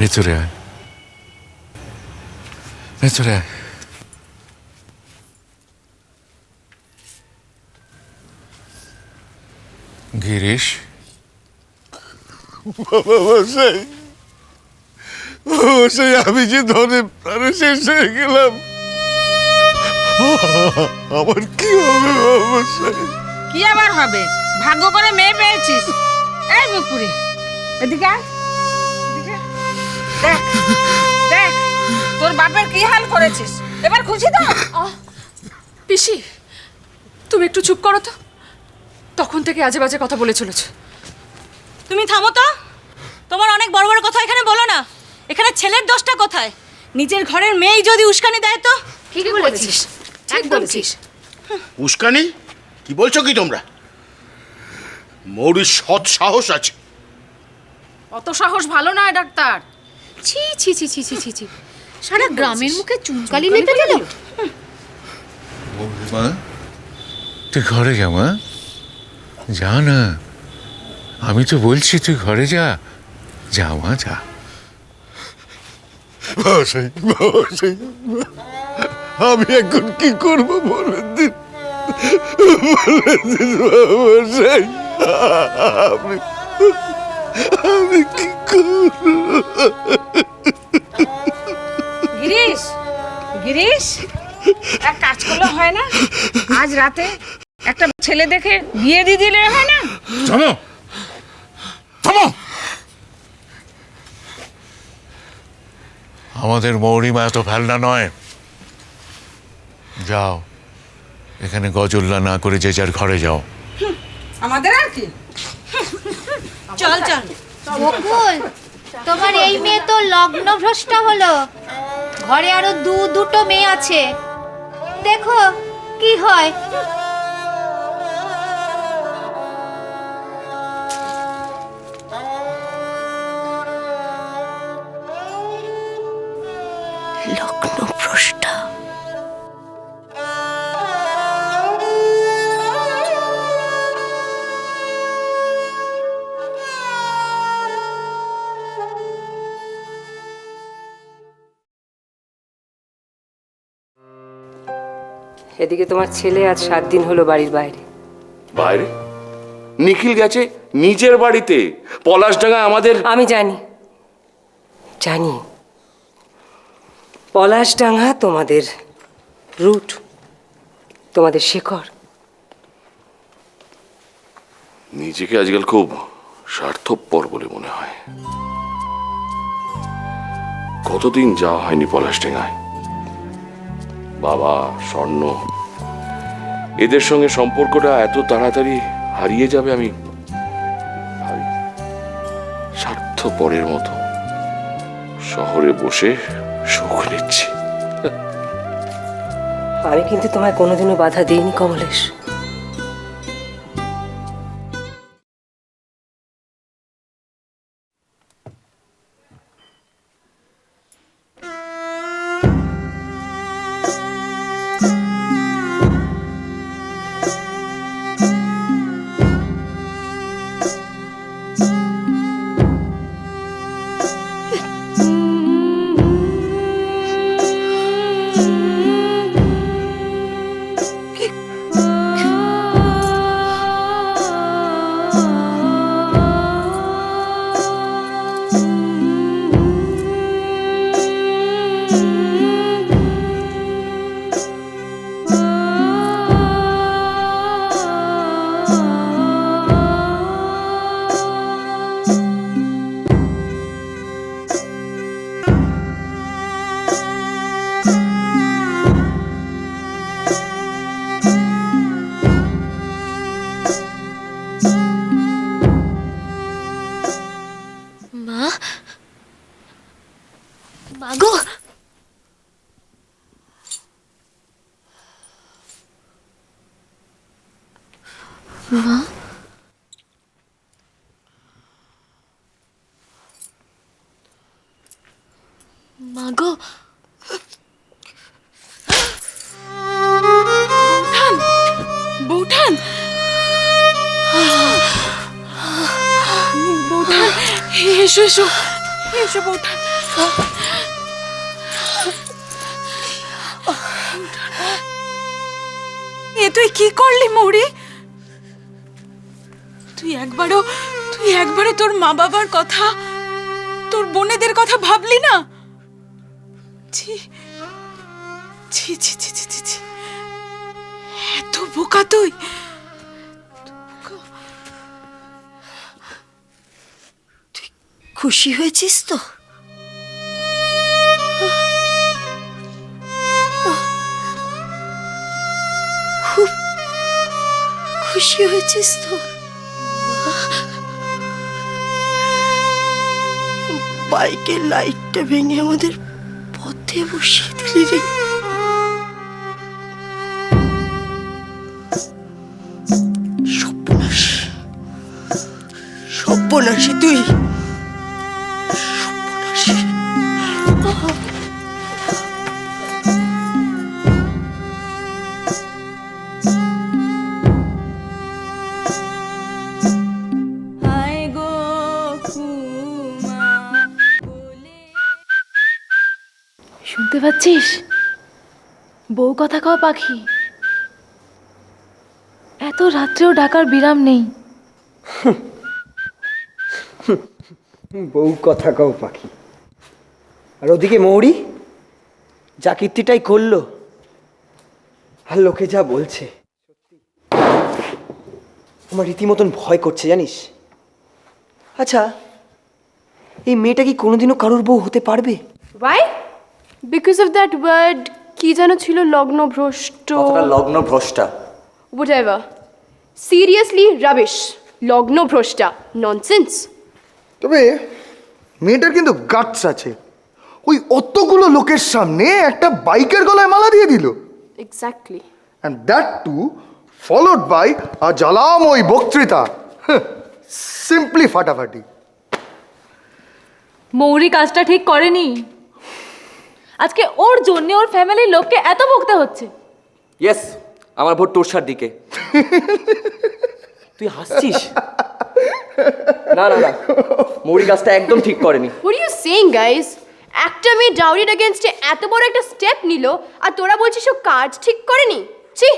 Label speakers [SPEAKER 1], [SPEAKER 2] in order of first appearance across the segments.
[SPEAKER 1] ভেতরে আয়, ভেতরে আয়। গিরিশ,
[SPEAKER 2] বাবা মশাই, মশাই আমি যে ধনে প্রাণে শেষ হয়ে গেলাম, আমার কি হবে বাবা মশাই?
[SPEAKER 3] কি আবার হবে? ভাগ্য করে মেয়ে পেয়েছিস। এই মুখপুরি, এদিকে আয়, এদিকে। দেখ দেখ তোর বাপের কি হাল করেছিস। এবার খুশি তো?
[SPEAKER 4] পিসি, তুমি একটু চুপ করো তো। তখন থেকে আজে বাজে কথা বলে চলেছ।
[SPEAKER 5] তুমি থামো তো। তোমার অনেক বড় বড় কথা এখানে বলো না। এখানে ছেলের দোষটা কোথায়? নিজের ঘরের মেয়েই যদি উস্কানি দেয় তো?
[SPEAKER 4] ঠিক বলেছিস, ঠিক বলেছিস।
[SPEAKER 6] উস্কানি? কি বলছো কি তোমরা? মৌরির সৎ সাহস আছে।
[SPEAKER 4] অত সাহস ভালো নয় ডাক্তার। ছি ছি ছি ছি ছি ছি ছি, সারা গ্রামের মুখে চুনকালি লেপে গেল।
[SPEAKER 1] মা তুই ঘরে যা, মা যা না, আমি তো বলছি তুই ঘরে যা, যা মা যা।
[SPEAKER 2] মশাই মশাই, আমি এখন কি করবো বলে দিন, বলে দিন বাবা মশাই, আমি কি করবো?
[SPEAKER 3] গিরিশ, গিরিশ, এক কাজ করলে হয় না? আজ রাতে একটা ছেলে দেখে বিয়ে দিয়ে দিলে হয় না?
[SPEAKER 6] থামো, থামো।
[SPEAKER 1] আমাদের মৌরিমা এত ফেলনা নয়। যাও, এখানে গজল্লা না করে যে যার ঘরে যাও।
[SPEAKER 3] আমাদের আর কি?
[SPEAKER 5] চল চল।
[SPEAKER 7] বকুল, তোমার এই মেয়ে তো লগ্ন ভ্রষ্ট হলো। ঘরে আরো দুটো মেয়ে আছে, দেখো কি হয়।
[SPEAKER 5] লগ্ন ভ্রষ্টা।
[SPEAKER 8] এদিকে তোমার ছেলে আজ 7 দিন হলো বাড়ির বাইরে।
[SPEAKER 9] বাইরে? নিখিল গেছে নিজের বাড়িতে, পলাশডাঙ্গা আমাদের।
[SPEAKER 8] আমি জানি, জানি পলাশডাঙ্গা তোমাদের রুট, তোমাদের শেকড়।
[SPEAKER 9] নিজেকে আজকাল খুব স্বার্থপর বলে মনে হয়। কতদিন যাওয়া হয়নি পলাশডাঙ্গায়। বাবা, স্বর্ণ, এদের সঙ্গে সম্পর্কটা এত তাড়াতাড়ি হারিয়ে যাবে আমি ভাবি। স্বার্থপরের মতো শহরে বসে সুখ নিচ্ছি।
[SPEAKER 8] আমি কিন্তু তোমায় কোনোদিনও বাধা দিইনি কমলেশ।
[SPEAKER 4] মাগো, মা, মাগো, বৌঠান, বৌঠান, বৌঠান, এসো এসো এসো বৌঠান।
[SPEAKER 5] এ তুই কি করলি মৌরি? তুই একবারও তোর মা বাবার কথা, তোর বোনেদের কথা ভাবলি না? ছি ছি ছি ছি ছি ছি ছি। এত বোকা তুই! তুই খুশি হয়েছিস তো? খুব খুশি হয়েছিস তো? বাইকের লাইটটা ভেঙে আমাদের পথে বসিয়ে দিলি রে। সর্বনাশী তুই, সর্বনাশী।
[SPEAKER 4] শুনতে পাচ্ছিস? বউ কথা কও পাখি। এত রাত্রেও ডাকার বিরাম নেই।
[SPEAKER 10] বউ কথা কও পাখি। আর ওদিকে মৌরি যা কীর্তিটাই করলো, আর লোকে যা বলছে, আমার রীতিমতন ভয় করছে জানিস। আচ্ছা, এই মেয়েটা কি কোনোদিনও কারোর বউ হতে পারবে?
[SPEAKER 11] Why? Because of that word কি যেন ছিল, লগ্নভ্রষ্ট।
[SPEAKER 10] কতটা লগ্ন ভ্রষ্টা?
[SPEAKER 11] Whatever. Seriously rubbish. লগ্নভ্রষ্টা, ননসেন্স।
[SPEAKER 2] তবে মেয়েটার কিন্তু গাটস আছে, ওই অতগুলো লোকের সামনে একটা বাইকের গলায় মালা দিয়ে দিল।
[SPEAKER 11] Exactly.
[SPEAKER 2] And that too followed by a জ্বালাময় বক্তৃতা। সিম্পলি ফাটাফাটি।
[SPEAKER 4] মৌরি কাজটা ঠিক করেনি। আজকে ওর জন্য ওর ফ্যামিলির লোককে এত ভুগতে হচ্ছে।
[SPEAKER 10] ইয়েস, আমার ভোট তোরসার দিকে। তুই হাসছিস? না না না, মৌরি কাজটা একদম ঠিক করেনি।
[SPEAKER 11] What are you saying, guys? একটা মেয়ে ডাউরির এগেইনস্টে এত বড় একটা স্টেপ নিল, আর তোরা বলছিস ও কাজ ঠিক করেনি? ছি!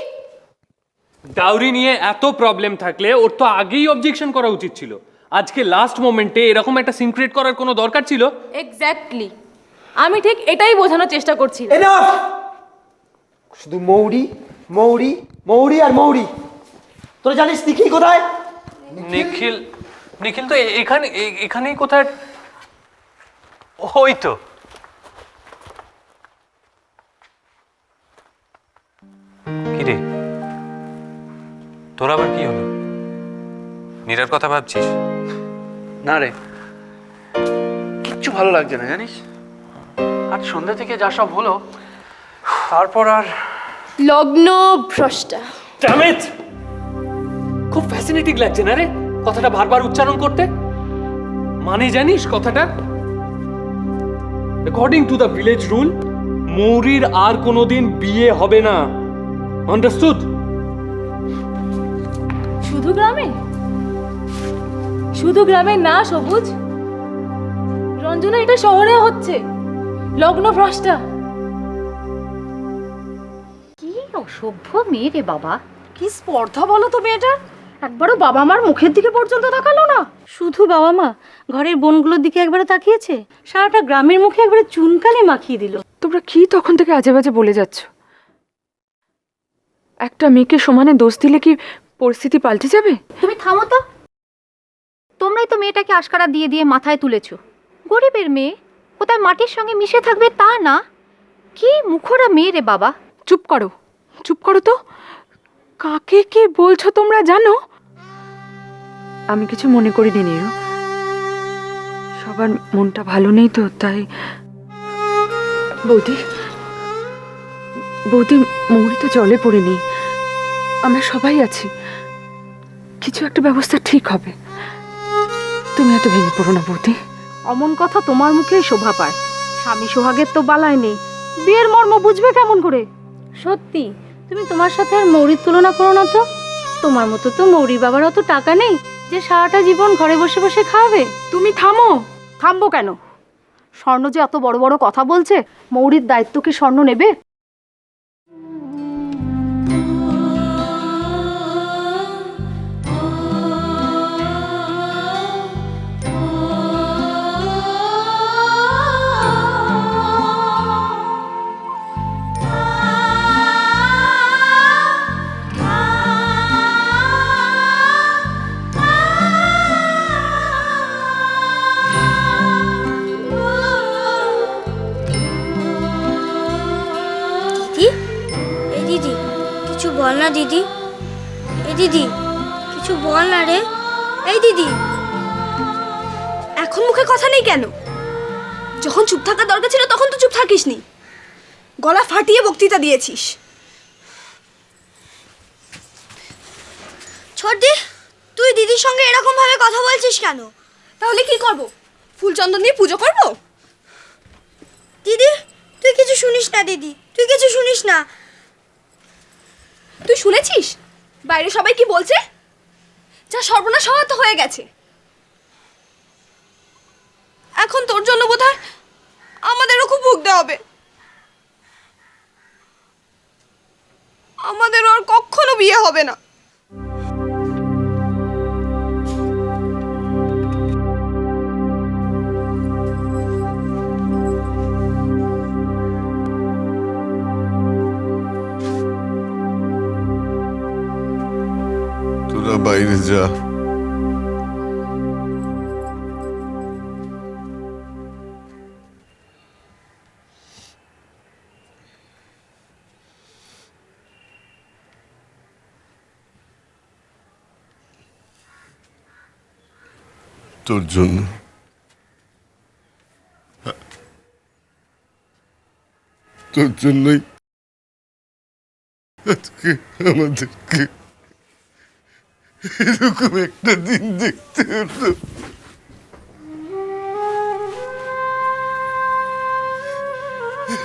[SPEAKER 12] ডাউরি নিয়ে এত প্রবলেম থাকলে ওর তো আগেই অবজেকশন করা উচিত ছিল। আজকে লাস্ট মোমেন্টে এরকম একটা সিন ক্রিয়েট করার কোনো দরকার ছিল?
[SPEAKER 4] এক্স্যাক্টলি, আমি ঠিক এটাই বোঝানোর চেষ্টা করছি।
[SPEAKER 10] এনাফ! শুধু মৌরি মৌরি মৌরি আর মৌরি। তোরা জানিস নিখিল কোথায়?
[SPEAKER 12] নিখিল নিখিল তো এখানেই কোথায়। ওই তো। কি রে, তোর আবার কি হলো? নীরার কথা ভাবছিস?
[SPEAKER 13] না রে, কিচ্ছু ভালো লাগছে না জানিস। আজ সন্ধ্যা থেকে যা সব হলো, তারপর আর
[SPEAKER 11] লগ্নভ্রষ্টা।
[SPEAKER 12] Damn it! খুব ফ্যাসিনেটিং লাগছে না রে কথাটা বারবার উচ্চারণ করতে। মানে জানিস কথাটা? According to the village rule, মৌরির আর কোনোদিন বিয়ে হবে না। আন্ডারস্টুড?
[SPEAKER 4] শুধু গ্রামে? শুধু গ্রামে না সবুজ, রঞ্জনা, এটা শহরে হচ্ছে। লগ্নভ্রষ্টা।
[SPEAKER 7] কি অসভ্য মেয়ে রে বাবা!
[SPEAKER 3] কি স্পর্ধা বলো তো মেয়েটার, একবারও বাবা মার মুখের দিকে পর্যন্ত তাকালো না।
[SPEAKER 5] শুধু বাবা মা, ঘরের বোনগুলোর দিকে একবারও তাকিয়েছে? সারাটা গ্রামের মুখে একবারে চুনকালি মাখিয়ে দিল।
[SPEAKER 11] তোমরা কি তখন থেকে আজে বাজে বলে যাচ্ছ? একটা মেয়েকে সমানে দোষ দিলে কি পরিস্থিতি পাল্টে যাবে?
[SPEAKER 7] তুমি থামো তো। তোমরাই তো মেয়েটাকে আশকারা দিয়ে দিয়ে মাথায় তুলেছো। গরিবের মেয়ে, কোথায় মাটির সঙ্গে মিশে থাকবে তা না। কি মুখরা মেয়ে রে বাবা!
[SPEAKER 11] চুপ করো, চুপ করো তো। কাকে কি বলছো তোমরা জানো? আমি কিছু মনে করিনি নীরু, সবার মনটা ভালো নেই তো তাই। বৌদি, বৌদি, মৌরি তো জলে পড়েনি, আমরা সবাই আছি, কিছু একটা ব্যবস্থা ঠিক হবে। তুমি এত ভেঙে পড়ো না বৌদি।
[SPEAKER 3] অমন কথা তোমার মুখেই শোভা পায়। স্বামী সোহাগের তো বালায় নেই, বিয়ের মর্ম বুঝবে কেমন করে?
[SPEAKER 5] সত্যি, তুমি তোমার সাথে আর মৌরির তুলনা করো না তো। তোমার মতো তো মৌরির বাবার অত টাকা নেই যে সারাটা জীবন ঘরে বসে বসে খাওয়াবে।
[SPEAKER 3] তুমি থামো। থামবো কেন?
[SPEAKER 7] স্বর্ণ যে এত বড় বড় কথা বলছে, মৌরির দায়িত্ব কি স্বর্ণ নেবে?
[SPEAKER 14] দিদি কিছু বল না দিদি, এই দিদি কিছু বল না রে, এই দিদি। এখন মুখে কথা নেই কেন? যখন চুপ থাকার দরকার ছিল তখন তো চুপ থাকিসনি, গলা ফাটিয়ে বক্তৃতা দিয়েছিস। ছোটদি, তুই দিদির সঙ্গে এরকম ভাবে কথা বলছিস কেন? তাহলে কি করব? ফুল চন্দন দিয়ে পুজো করব? দিদি তুই কিছু শুনিস না, দিদি তুই কিছু শুনিস না। তুই শুনেছিস বাইরে সবাই কি বলছে? যা সর্বনাশ হওয়া তো হয়ে গেছে, এখন তোর জন্য বোধহয় আমাদেরও খুব ভুগতে হবে। আমাদেরও আর কখনো বিয়ে হবে না।
[SPEAKER 1] তোরা বাইরে যা। তোর জন্য তোর জন্যই আজকে আমাদেরকে এরকম একটা দিন দেখতে হলো।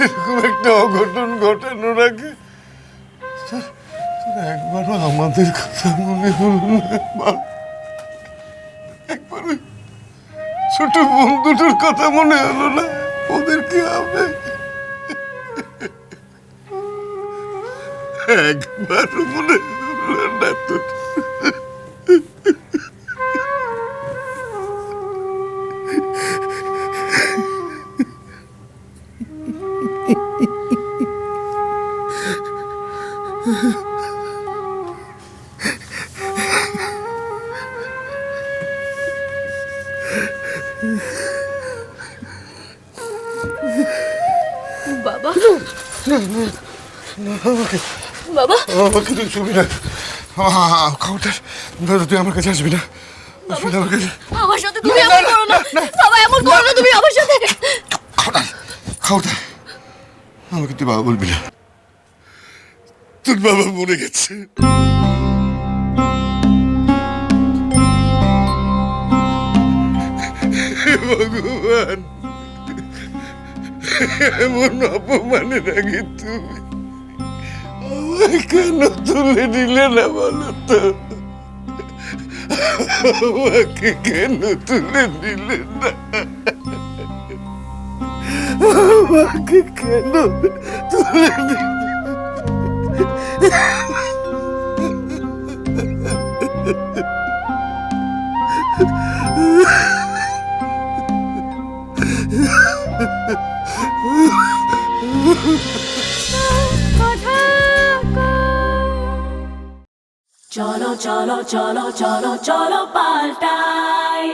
[SPEAKER 1] এরকম একটা অঘটন ঘটানোর আগে একবারও আমাদের কথা মনে হলো না? একবার ছোট বোন দুটোর কথা মনে হলো না? ওদের কি হবে? একবারও মনে হলো না তোর?
[SPEAKER 14] বাবা বাবা
[SPEAKER 1] আমাকে তুই ছবি না, খবরদার তুই আমার কাছে আসবি না, আসবি না আমার কাছে।
[SPEAKER 14] আমার সাথে তুমি এমন করো না বাবা, এমন করো না তুমি আমার সাথে।
[SPEAKER 1] খবরদার খবরদার, আমাকে তুই বাবা বলবি না। তোর বাবা মরে গেছে। ভগবান, এমন অপমানের আগে তুমি আমায় কেন তুলে নিলে না বলো তো? আমাকে কেন তুলে নিলে না? আমাকে কেন তুলে নিলে?
[SPEAKER 5] চলো চলো চলো চলো চলো পাল্টাই।